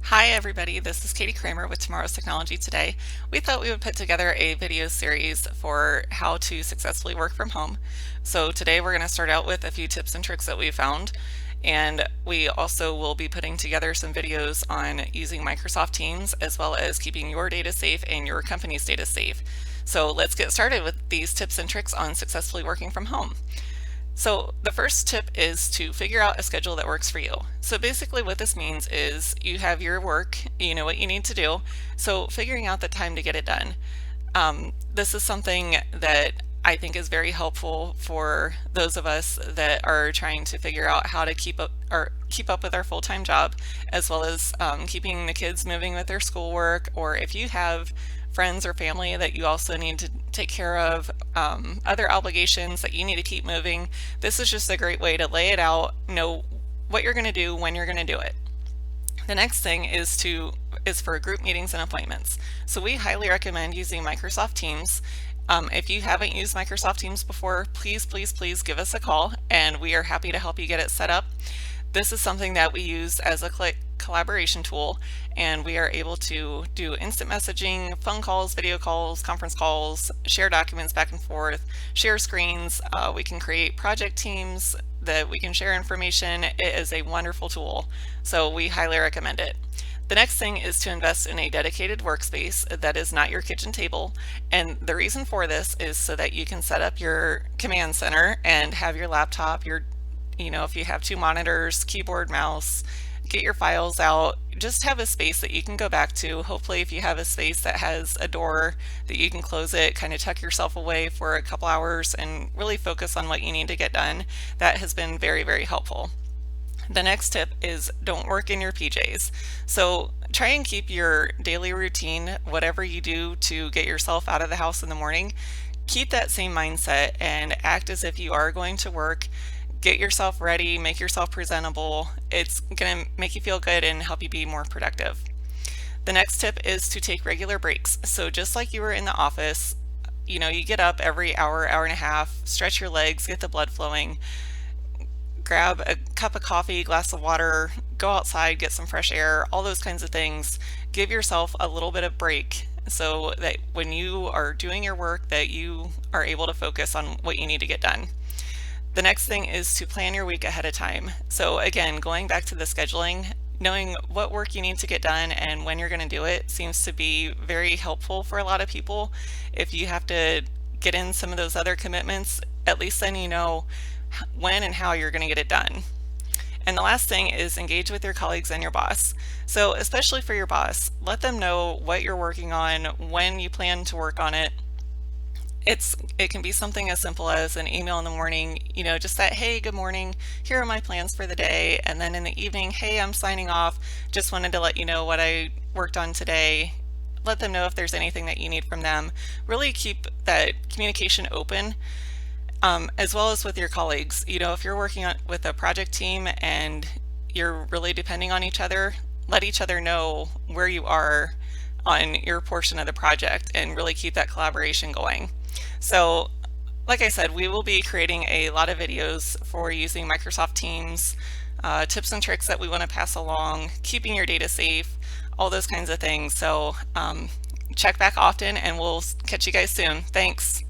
Hi everybody, this is Katie Kramer with Tomorrow's Technology Today. We thought we would put together a video series for how to successfully work from home. So today we're going to start out with a few tips and tricks that we found, and we also will be putting together some videos on using Microsoft Teams as well as keeping your data safe and your company's data safe. So let's get started with these tips and tricks on successfully working from home. So the first tip is to figure out a schedule that works for you. So basically what this means is you have your work, you know what you need to do, so figuring out the time to get it done. This is something that I think is very helpful for those of us that are trying to figure out how to keep up with our full-time job, as well as keeping the kids moving with their schoolwork, or if you have friends or family that you also need to take care of, other obligations that you need to keep moving. This is just a great way to lay it out, know what you're going to do when you're going to do it. The next thing is for group meetings and appointments. So we highly recommend using Microsoft Teams. If you haven't used Microsoft Teams before, please give us a call and we are happy to help you get it set up. This is something that we use as a collaboration tool, and we are able to do instant messaging, phone calls, video calls, conference calls, share documents back and forth, share screens. We can create project teams that we can share information. It is a wonderful tool, so we highly recommend it. The next thing is to invest in a dedicated workspace that is not your kitchen table. And the reason for this is so that you can set up your command center and have your laptop, if you have two monitors, keyboard, mouse, get your files out, just have a space that you can go back to. Hopefully if you have a space that has a door that you can close it, kind of tuck yourself away for a couple hours and really focus on what you need to get done. That has been very helpful. The next tip is don't work in your PJs. So try and keep your daily routine, whatever you do to get yourself out of the house in the morning, keep that same mindset and act as if you are going to work. Get yourself ready, make yourself presentable. It's going to make you feel good and help you be more productive. The next tip is to take regular breaks. So just like you were in the office, you get up every hour, hour and a half, stretch your legs, get the blood flowing, grab a cup of coffee, glass of water, go outside, get some fresh air, all those kinds of things. Give yourself a little bit of break so that when you are doing your work that you are able to focus on what you need to get done. The next thing is to plan your week ahead of time. So again, going back to the scheduling, knowing what work you need to get done and when you're going to do it seems to be very helpful for a lot of people. If you have to get in some of those other commitments, at least then you know when and how you're going to get it done. And the last thing is engage with your colleagues and your boss. So especially for your boss, let them know what you're working on, when you plan to work on it. It can be something as simple as an email in the morning, just that, hey, good morning, here are my plans for the day. And then in the evening, hey, I'm signing off. Just wanted to let you know what I worked on today. Let them know if there's anything that you need from them. Really keep that communication open, as well as with your colleagues. If you're working with a project team and you're really depending on each other, let each other know where you are on your portion of the project and really keep that collaboration going. So like I said, we will be creating a lot of videos for using Microsoft Teams, tips and tricks that we want to pass along, keeping your data safe, all those kinds of things. So check back often and we'll catch you guys soon. Thanks.